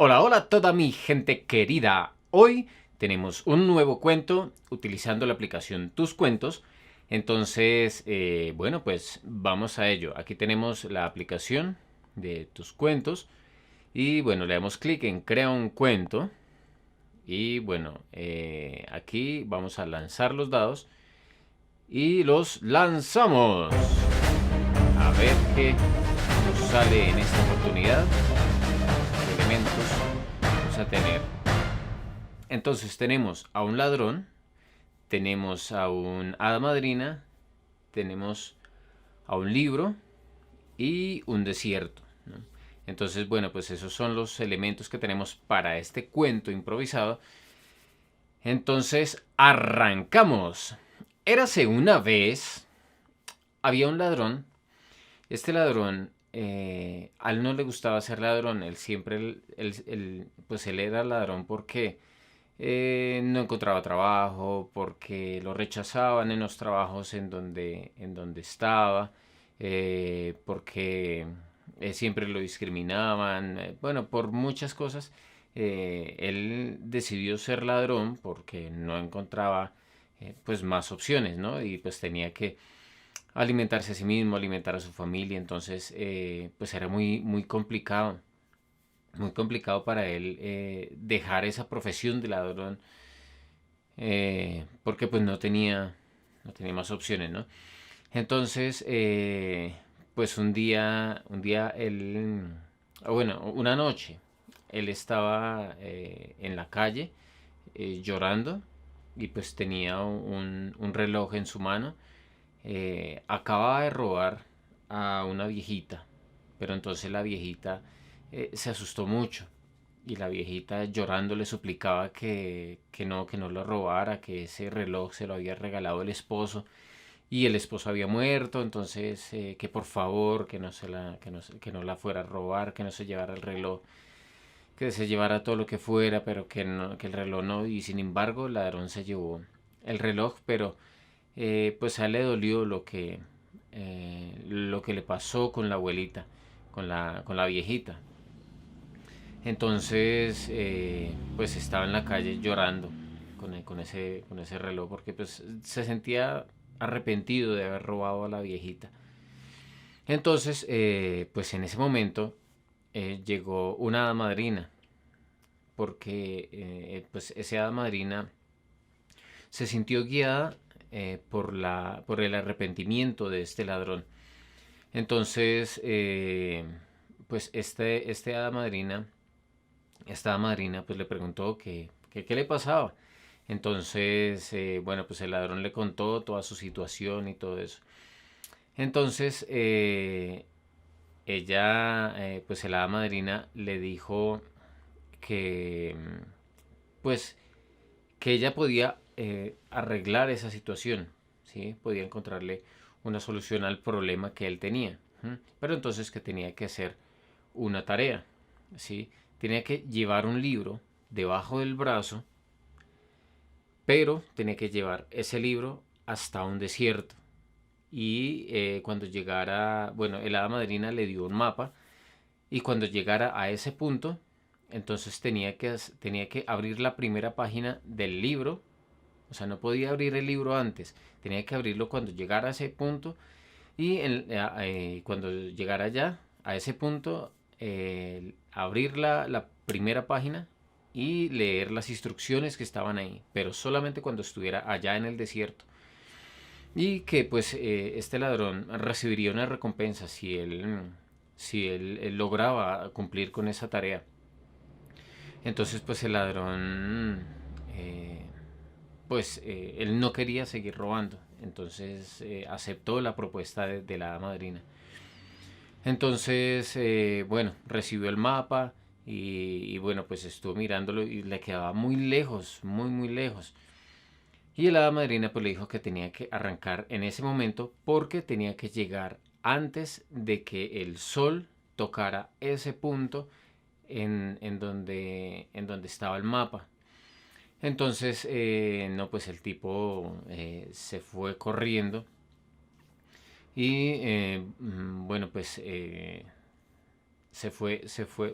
Hola, hola a toda mi gente querida. Hoy tenemos un nuevo cuento utilizando la aplicación Tus Cuentos. Entonces, bueno, pues vamos a ello. Aquí tenemos la aplicación de Tus Cuentos. Y bueno, le damos clic en Crea un cuento. Y bueno, aquí vamos a lanzar los dados. Y los lanzamos. A ver qué nos sale en esta oportunidad. ¿Qué elementos vamos a tener? Entonces tenemos a un ladrón, tenemos a un hada madrina, tenemos a un libro y un desierto, ¿no? Entonces, bueno, pues esos son los elementos que tenemos para este cuento improvisado. Entonces, arrancamos. Érase una vez, había un ladrón. Este ladrón, a él no le gustaba ser ladrón. Él siempre, pues él era ladrón porque no encontraba trabajo, porque lo rechazaban en los trabajos en donde estaba, porque siempre lo discriminaban, bueno, por muchas cosas. Él decidió ser ladrón porque no encontraba pues más opciones, ¿no? Y pues tenía que alimentarse a sí mismo, alimentar a su familia, entonces pues era muy complicado para él dejar esa profesión de ladrón, porque pues no tenía más opciones, ¿no? Entonces, pues un día él, bueno, una noche, él estaba en la calle llorando y pues tenía un reloj en su mano. Acababa de robar a una viejita, pero entonces la viejita se asustó mucho y la viejita llorando le suplicaba que no lo robara, que ese reloj se lo había regalado el esposo y el esposo había muerto, entonces que por favor que no la fuera a robar, que no se llevara el reloj, que se llevara todo lo que fuera, pero que el reloj no. Y sin embargo el ladrón se llevó el reloj, pero pues a él le dolió lo que le pasó con la abuelita, con la viejita. Entonces, pues estaba en la calle llorando con ese reloj porque pues se sentía arrepentido de haber robado a la viejita. Entonces, pues en ese momento llegó una hada madrina porque pues esa hada madrina se sintió guiada por el arrepentimiento de este ladrón. Entonces, pues esta madrina pues le preguntó qué le pasaba. Entonces, bueno, pues el ladrón le contó toda su situación y todo eso. Entonces, ella, pues el hada madrina le dijo que, pues, que ella podía arreglar esa situación, ¿sí? Podía encontrarle una solución al problema que él tenía. ¿M? Pero entonces que tenía que hacer una tarea, ¿sí? Tenía que llevar un libro debajo del brazo, pero tenía que llevar ese libro hasta un desierto. Y cuando llegara, bueno, el hada madrina le dio un mapa y cuando llegara a ese punto, entonces tenía que abrir la primera página del libro. O sea, no podía abrir el libro antes, tenía que abrirlo cuando llegara a ese punto y cuando llegara allá, a ese punto, abrir la primera página y leer las instrucciones que estaban ahí, pero solamente cuando estuviera allá en el desierto. Y que pues este ladrón recibiría una recompensa si él lograba cumplir con esa tarea. Entonces pues el ladrón pues él no quería seguir robando. Entonces aceptó la propuesta de la madrina. Entonces, bueno, recibió el mapa y bueno, pues estuvo mirándolo y le quedaba muy lejos, muy, muy lejos. Y la hada madrina pues le dijo que tenía que arrancar en ese momento porque tenía que llegar antes de que el sol tocara ese punto en donde estaba el mapa. Entonces, no, pues el tipo se fue corriendo y bueno, pues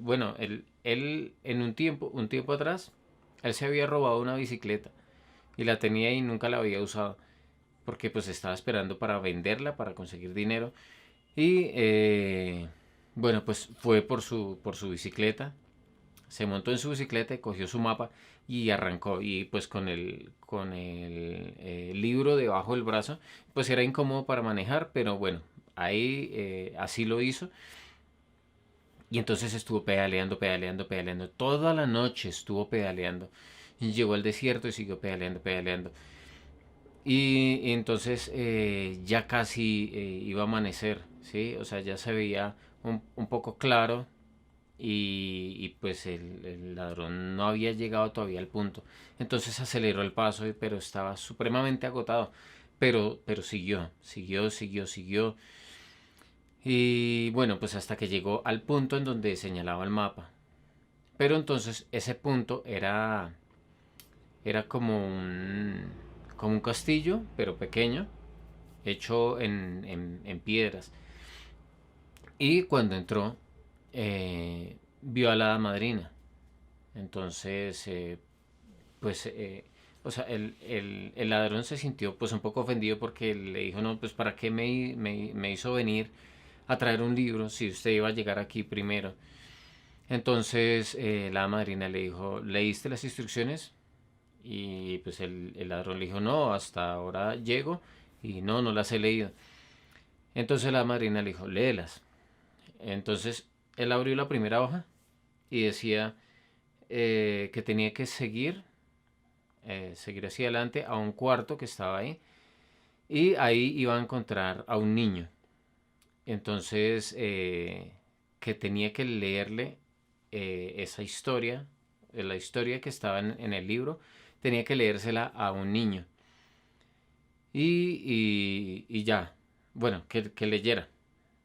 bueno, él en un tiempo atrás, él se había robado una bicicleta y la tenía y nunca la había usado porque pues estaba esperando para venderla, para conseguir dinero. Y bueno, pues fue por su bicicleta, se montó en su bicicleta y cogió su mapa y arrancó. Y pues con el libro debajo del brazo, pues era incómodo para manejar, pero bueno, ahí así lo hizo. Y entonces estuvo pedaleando, pedaleando, pedaleando. Toda la noche estuvo pedaleando. Y llegó al desierto y siguió pedaleando, pedaleando. Y entonces ya casi iba a amanecer, ¿sí? O sea, ya se veía un poco claro y pues el ladrón no había llegado todavía al punto. Entonces aceleró el paso, pero estaba supremamente agotado. Pero siguió, siguió, siguió, siguió. Y bueno, pues hasta que llegó al punto en donde señalaba el mapa. Pero entonces ese punto era como un castillo, pero pequeño, hecho en piedras. Y cuando entró, vio a la hada madrina. Entonces, pues, o sea, el ladrón se sintió pues un poco ofendido porque le dijo, no, pues ¿para qué me hizo venir a traer un libro si usted iba a llegar aquí primero? Entonces la hada madrina le dijo, ¿leíste las instrucciones? Y pues el ladrón le dijo, no, hasta ahora llego y no, no las he leído. Entonces la madrina le dijo, léelas. Entonces él abrió la primera hoja y decía que tenía que seguir hacia adelante a un cuarto que estaba ahí y ahí iba a encontrar a un niño. Entonces que tenía que leerle esa historia, la historia que estaba en el libro, tenía que leérsela a un niño. Y ya, bueno, que leyera.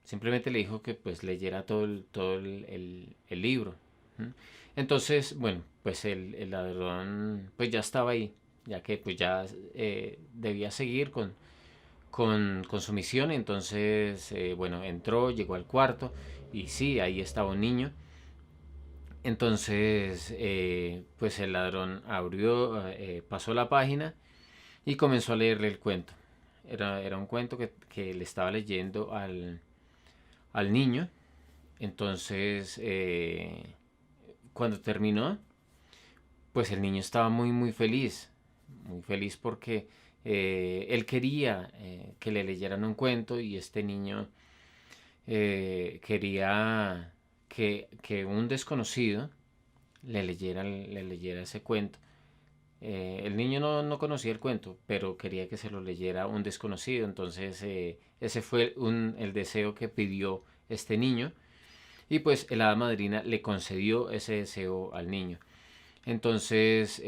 Simplemente le dijo que pues leyera todo el libro. ¿Mm? Entonces, bueno, pues el ladrón pues ya estaba ahí, ya que pues ya debía seguir con su misión. Entonces, bueno, entró, llegó al cuarto y sí, ahí estaba un niño. Entonces, pues el ladrón abrió, pasó la página y comenzó a leerle el cuento. Era un cuento que le estaba leyendo al niño. Entonces, cuando terminó, pues el niño estaba muy feliz porque él quería que le leyeran un cuento y este niño quería que un desconocido le leyera ese cuento. El niño no conocía el cuento, pero quería que se lo leyera un desconocido. Entonces ese fue el deseo que pidió este niño. Y pues el hada madrina le concedió ese deseo al niño. Entonces,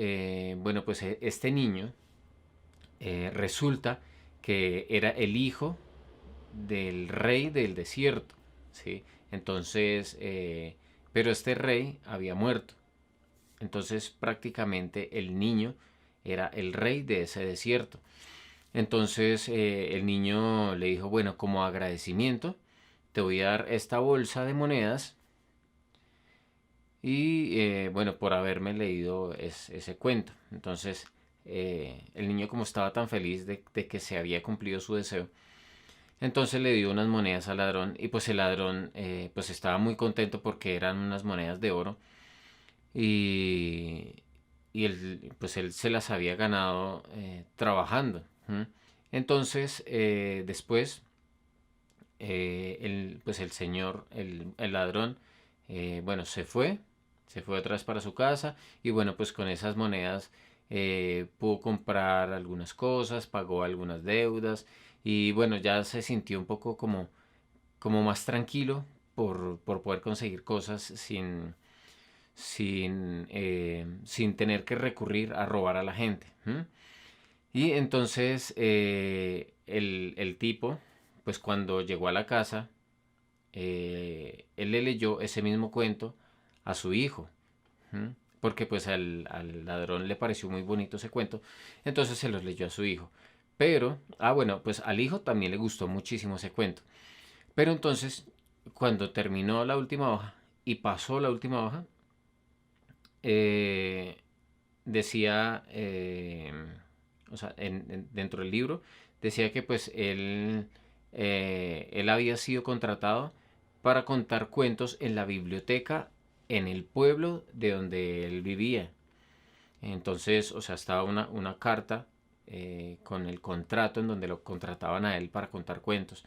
bueno, pues este niño resulta que era el hijo del rey del desierto, ¿sí? Entonces, pero este rey había muerto. Entonces, prácticamente el niño era el rey de ese desierto. Entonces, el niño le dijo, bueno, como agradecimiento, te voy a dar esta bolsa de monedas y bueno, por haberme leído ese cuento. Entonces, el niño como estaba tan feliz de que se había cumplido su deseo, entonces le dio unas monedas al ladrón y pues el ladrón pues estaba muy contento porque eran unas monedas de oro y, y él, pues él se las había ganado trabajando. ¿Mm? Entonces, después, pues el señor, el ladrón, bueno, se fue otra vez para su casa y bueno, pues con esas monedas pudo comprar algunas cosas, pagó algunas deudas y bueno, ya se sintió un poco como más tranquilo por poder conseguir cosas sin tener que recurrir a robar a la gente. ¿M? Y entonces el tipo, pues cuando llegó a la casa, él le leyó ese mismo cuento a su hijo. ¿M? Porque pues al ladrón le pareció muy bonito ese cuento, entonces se los leyó a su hijo. Pero, bueno, pues al hijo también le gustó muchísimo ese cuento. Pero entonces, cuando terminó la última hoja y pasó la última hoja, eh, decía, o sea, dentro del libro, decía que pues él había sido contratado para contar cuentos en la biblioteca en el pueblo de donde él vivía. Entonces, o sea, estaba una carta con el contrato en donde lo contrataban a él para contar cuentos.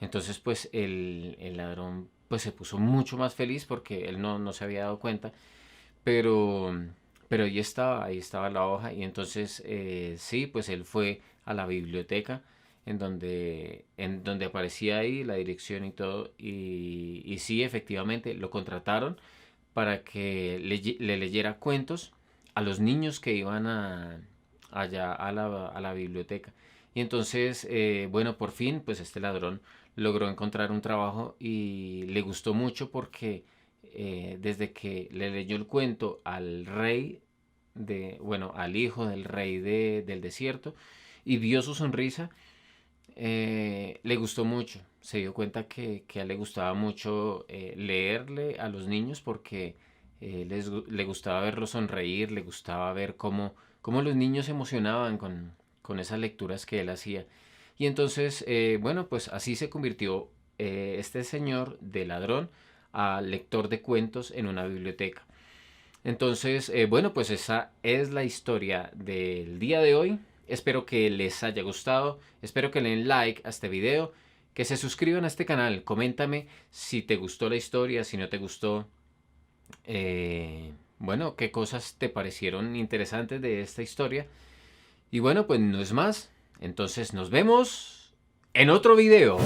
Entonces, pues el ladrón pues se puso mucho más feliz porque él no se había dado cuenta, pero, pero ahí estaba la hoja y entonces sí, pues él fue a la biblioteca en donde aparecía ahí la dirección y todo y sí, efectivamente lo contrataron para que le leyera cuentos a los niños que iban allá a la biblioteca. Y entonces, bueno, por fin, pues este ladrón logró encontrar un trabajo y le gustó mucho porque desde que le leyó el cuento al rey bueno, al hijo del rey del desierto y vio su sonrisa, le gustó mucho. Se dio cuenta que a él le gustaba mucho leerle a los niños porque le gustaba verlos sonreír, le gustaba ver cómo los niños se emocionaban con esas lecturas que él hacía. Y entonces, bueno, pues así se convirtió este señor de ladrón a lector de cuentos en una biblioteca. Entonces, bueno, pues esa es la historia del día de hoy. Espero que les haya gustado, espero que le den like a este video, que se suscriban a este canal, coméntame si te gustó la historia, si no te gustó, bueno, qué cosas te parecieron interesantes de esta historia. Y bueno, pues no es más, entonces nos vemos en otro video.